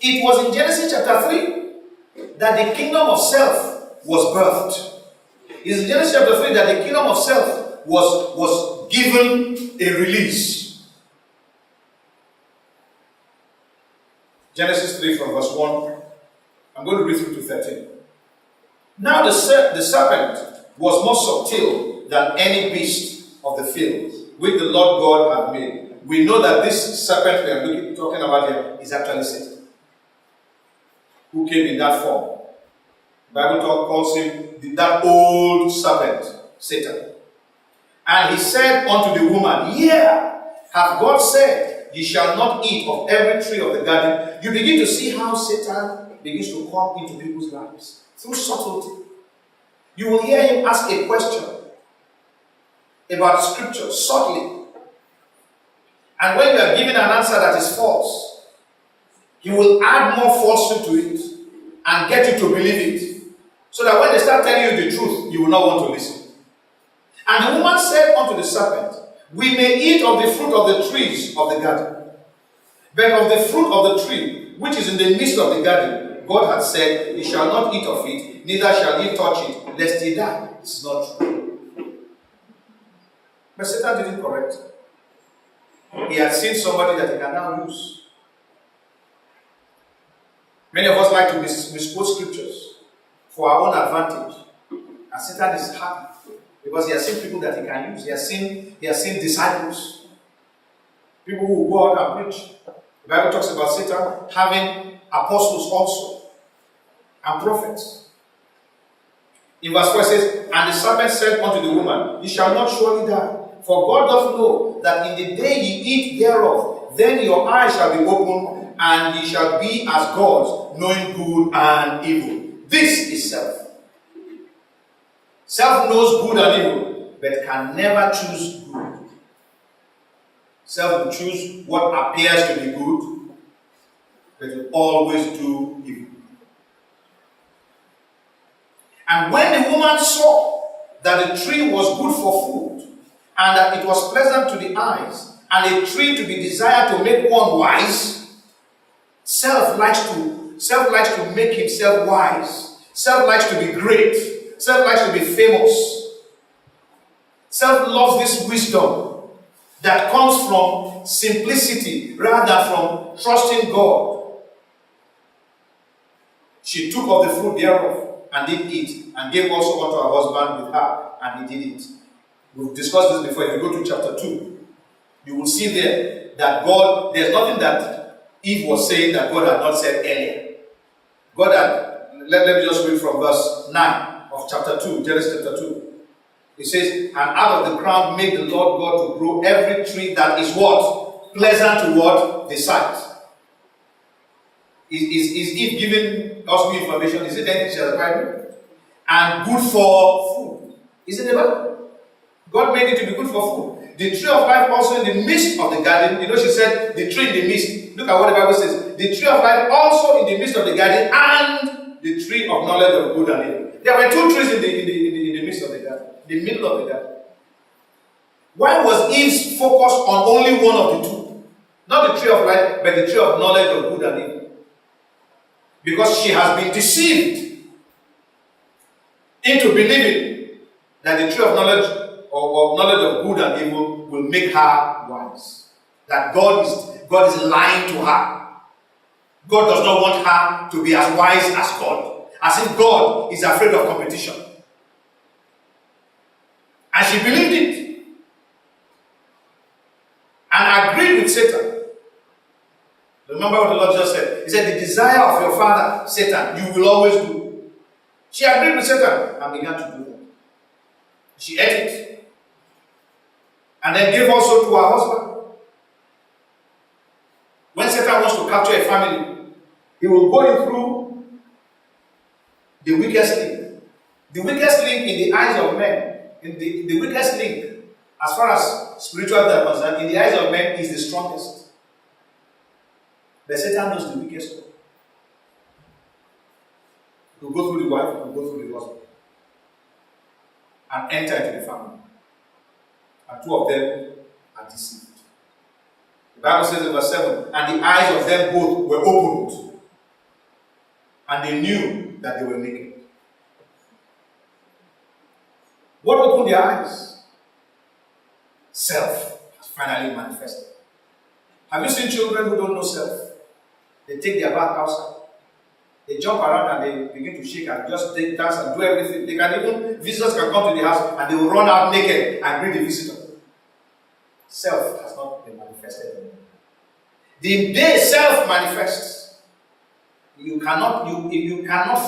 It was in Genesis chapter 3 that the kingdom of self was birthed. It is in Genesis chapter 3 that the kingdom of self was given a release. Genesis 3 from verse 1. I'm going to read through to 13. Now the serpent was more subtle than any beast of the field, which the Lord God had made. We know that this serpent we are talking about here is actually Satan, who came in that form. The Bible calls him that old serpent, Satan. And he said unto the woman, Yea, hath God said, Ye shall not eat of every tree of the garden. You begin to see how Satan begins to come into people's lives through subtlety. You will hear him ask a question about scripture subtly. And when you are given an answer that is false, he will add more falsehood to it and get you to believe it. So that when they start telling you the truth, you will not want to listen. And the woman said unto the serpent, We may eat of the fruit of the trees of the garden. But of the fruit of the tree, which is in the midst of the garden, God had said, Ye shall not eat of it, neither shall ye touch it, lest ye die. This is not true. But Satan didn't correct. He had seen somebody that he can now use. Many of us like to misquote scriptures for our own advantage. And Satan is happy because he has seen people that he can use. He has seen disciples. People who go out and preach. The Bible talks about Satan having apostles also and prophets. In verse 4 it says, And the serpent said unto the woman, Ye shall not surely die. For God doth know that in the day ye eat thereof, then your eyes shall be opened, and ye shall be as gods, knowing good and evil. This is self. Self knows good and evil, but can never choose good. Self will choose what appears to be good, but will always do evil. And when the woman saw that the tree was good for food, and that it was pleasant to the eyes, and a tree to be desired to make one wise, self likes to make himself wise. Self likes to be great. Self likes to be famous. Self loves this wisdom that comes from simplicity rather than from trusting God. She took of the fruit thereof and did eat, and gave also unto her husband with her, and he did it. We've discussed this before. If you go to chapter 2, you will see there that God, there's nothing that Eve was saying that God had not said earlier. God had, let me just read from verse 9 of chapter 2, Genesis chapter 2. It says, And out of the ground made the Lord God to grow every tree that is what? Pleasant to what? The sight. Is Eve giving us new information? Is it anything she has Bible? And good for food. Is it the Bible? God made it to be good for food. The tree of life also in the midst of the garden. You know, she said the tree in the midst. Look at what the Bible says. The tree of life also in the midst of the garden, and the tree of knowledge of good and evil. There were two trees in the midst of the garden, the middle of the garden. Why was Eve's focus on only one of the two? Not the tree of life, but the tree of knowledge of good and evil. Because she has been deceived into believing that the tree of knowledge of good and evil will make her wise. That God is lying to her. God does not want her to be as wise as God. As if God is afraid of competition. And she believed it. And agreed with Satan. Remember what the Lord just said? He said, the desire of your father, Satan, you will always do. She agreed with Satan and began to do that. She ate it. And then gave also to her husband. When Satan wants to capture a family, he will go in through the weakest link. The weakest link in the eyes of men, the weakest link, as far as spiritual are concerned, in the eyes of men is the strongest. But Satan knows the weakest one. He will go through the wife, he will go through the husband, and enter into the family. And two of them are deceived. The Bible says in verse 7, and the eyes of them both were opened. and they knew that they were naked. What opened their eyes? Self has finally manifested. Have you seen children who don't know self? They take their bath outside. They jump around and they begin to shake and just take dance and do everything. They can even, visitors can come to the house and they will run out naked and greet the visitor. Self has not been manifested anymore. The day self manifests, you cannot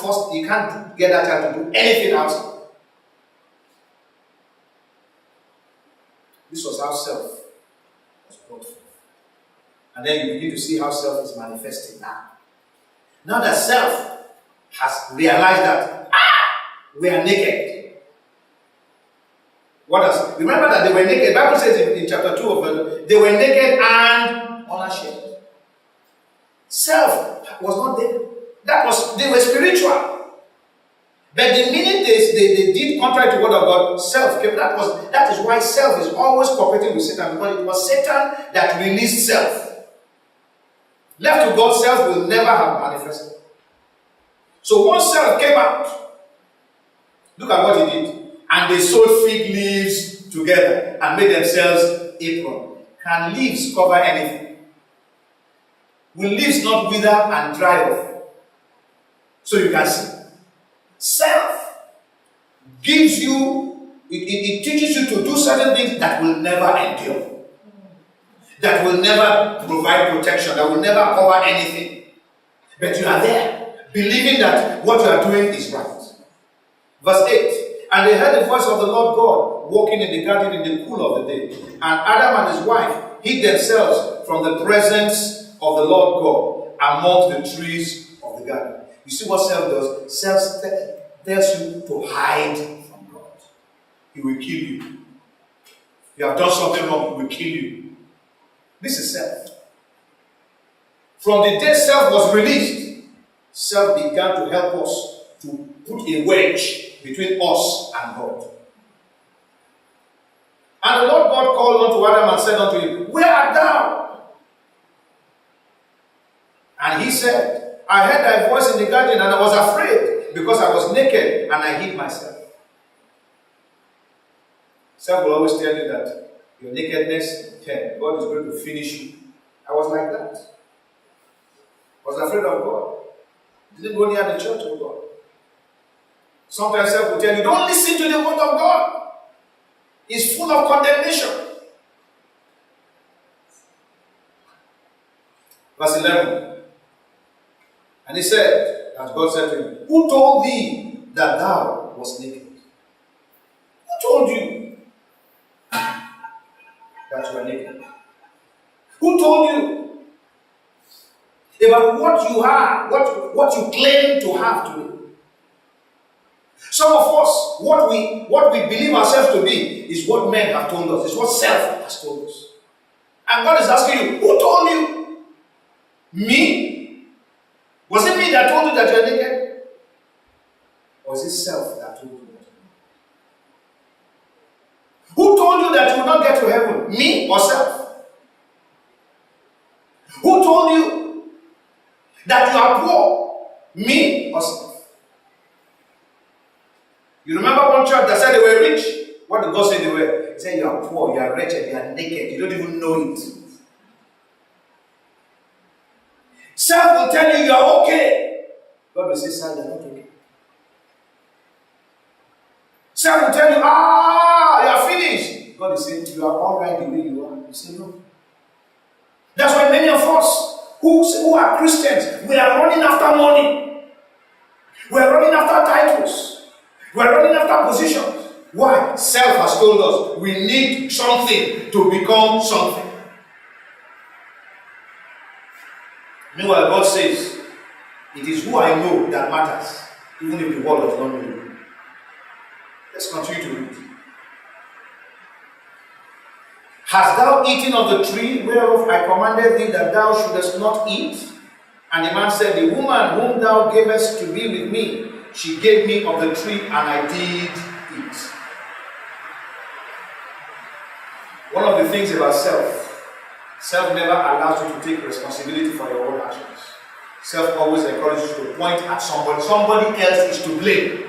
force, you can't get that child to do anything outside. This was how self was brought forth. And then you begin to see how self is manifesting now. Now that self has realized that we are naked. What else? Remember that they were naked. The Bible says in chapter 2 of they were naked and unashamed. Self was not there. They were spiritual. But the minute they did contrary to the word of God, self came. That is why self is always cooperating with Satan, because it was Satan that released self. Left to God, self will never have manifested. So once self came out, look at what he did. And they sewed fig leaves together and made themselves apron. Can leaves cover anything? Will leaves not wither and dry off? So you can see. Self gives you, it teaches you to do certain things that will never endure. That will never provide protection, that will never cover anything. But you are there, believing that what you are doing is right. Verse 8, and they heard the voice of the Lord God walking in the garden in the cool of the day. And Adam and his wife hid themselves from the presence of the Lord God amongst the trees of the garden. You see what self does? Self tells you to hide from God. He will kill you. You have done something wrong, he will kill you. This is self. From the day self was released, self began to help us to put a wedge between us and God. And the Lord God called unto Adam and said unto him, where art thou? And he said, I heard thy voice in the garden, and I was afraid, because I was naked, and I hid myself. Self will always tell you that your nakedness, God is going to finish you. I was like that. I was afraid of God. Didn't go near the church of God. Sometimes self will tell you, don't listen to the word of God. It's full of condemnation. Verse 11. And he said, as God said to him, who told thee that thou wast naked? Who told you that you are naked? Who told you about what you have, what you claim to have today? Some of us, what we believe ourselves to be is what men have told us, is what self has told us. And God is asking you, who told you? Me? Was it me that told you that you are naked? Or is it self that told you that? Who told you that you will not get to heaven? Me or self? Who told you that you are poor? Me or self? You remember one church that said they were rich? What did God say they were? He said you are poor, you are wretched, you are naked, you don't even know it. Self will tell you you are okay. God will say, son, you are not okay. Self will tell you, you are finished. God will say, you are all right the way you are. You say, no. That's why many of us who are Christians, we are running after money. We are running after titles. We are running after positions. Why? Self has told us we need something to become something. Meanwhile, God says, it is who I know that matters, even if the world does not know you. Let's continue to read. Hast thou eaten of the tree whereof I commanded thee that thou shouldest not eat? And the man said, the woman whom thou gavest to be with me, she gave me of the tree, and I did eat. One of the things about self never allows you to take responsibility for your own actions. Self always encourages you to point at somebody. Somebody else is to blame.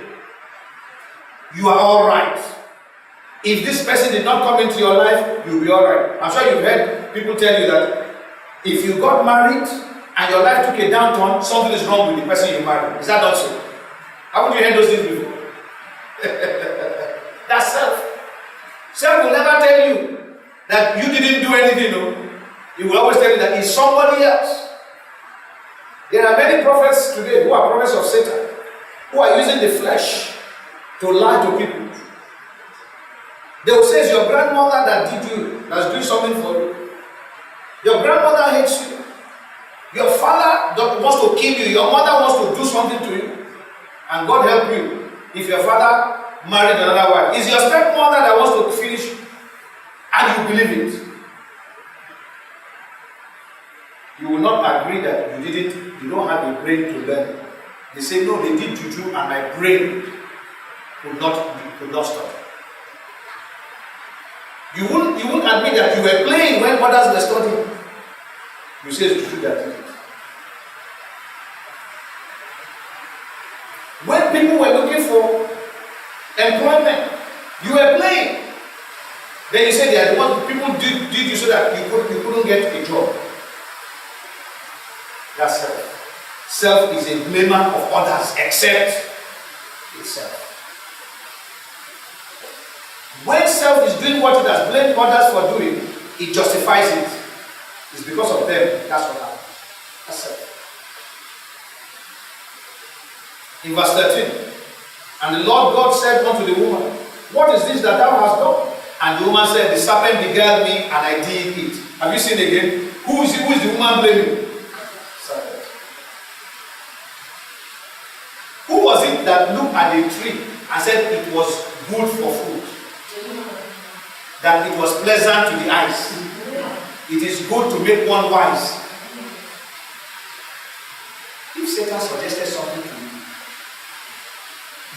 You are all right. If this person did not come into your life, you'll be all right. I'm sure you've heard people tell you that if you got married and your life took a downturn, something is wrong with the person you married. Is that not so? Haven't you heard those things before? That's self. Self will never tell you that you didn't do anything. No. He will always tell you that it's somebody else. There are many prophets today who are prophets of Satan, who are using the flesh to lie to people. They will say it's your grandmother that did you, that's doing something for you. Your grandmother hates you. Your father wants to kill you. Your mother wants to do something to you. And God help you if your father married another wife. It's your stepmother that wants to finish you. And you believe it. You will not agree that you don't have a brain to learn. They say, no, they did juju and my brain could not stop. You won't admit that you were playing when others were studying. You say it's juju that did it. When people were looking for employment, you were playing. Then you say they are the ones people did you so that you couldn't get a job. That's self. Self is a blamer of others except itself. When self is doing what it has blamed others for doing, it justifies it. It's because of them. That's what happens. That's self. In verse 13, and the Lord God said unto the woman, what is this that thou hast done? And the woman said, the serpent beguiled me and I did it. Have you seen again? Who is the woman blaming? Serpent. Who was it that looked at the tree and said it was good for food? That it was pleasant to the eyes. It is good to make one wise. If Satan suggested something to you,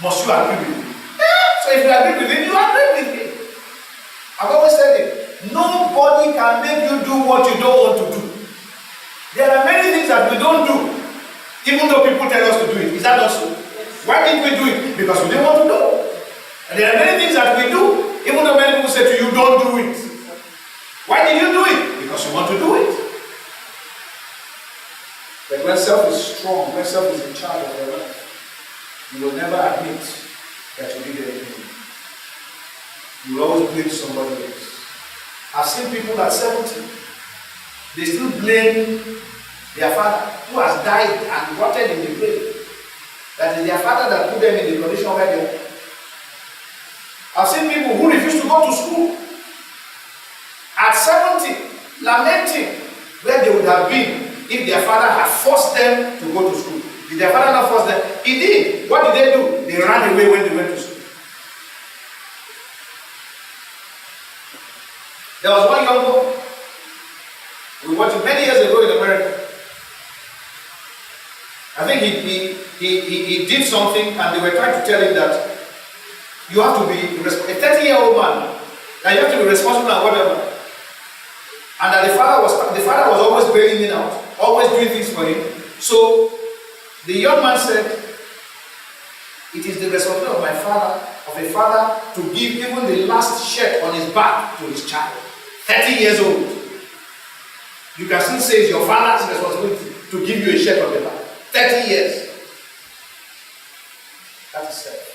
must you agree with him? So if you agree with him, you agree with him. I've always said it. Nobody can make you do what you don't want to do. There are many things that we don't do, even though people tell us to do it. Is that not so? Yes. Why didn't we do it? Because we didn't want to do it. And there are many things that we do, even though many people say to you, don't do it. Why did you do it? Because you want to do it. But when self is strong, when self is in charge of your life, you will never admit that you did anything. You will always blame somebody else. I've seen people at 70, they still blame their father who has died and rotted in the grave. That is their father that put them in the condition where they are. I've seen people who refuse to go to school at 70, lamenting where they would have been if their father had forced them to go to school. Did their father not force them? He did. What did they do? They ran away when they went to school. There was one young boy we watched many years ago in America. I think he did something and they were trying to tell him that you have to be a 30-year-old man, that you have to be responsible and whatever. And that the father was always bailing him out, always doing things for him. So the young man said, it is the responsibility of a father, to give even the last shirt on his back to his child. 30 years old. You can still say it's your father's responsibility to give you a shirt on the back. 30 years. That is self.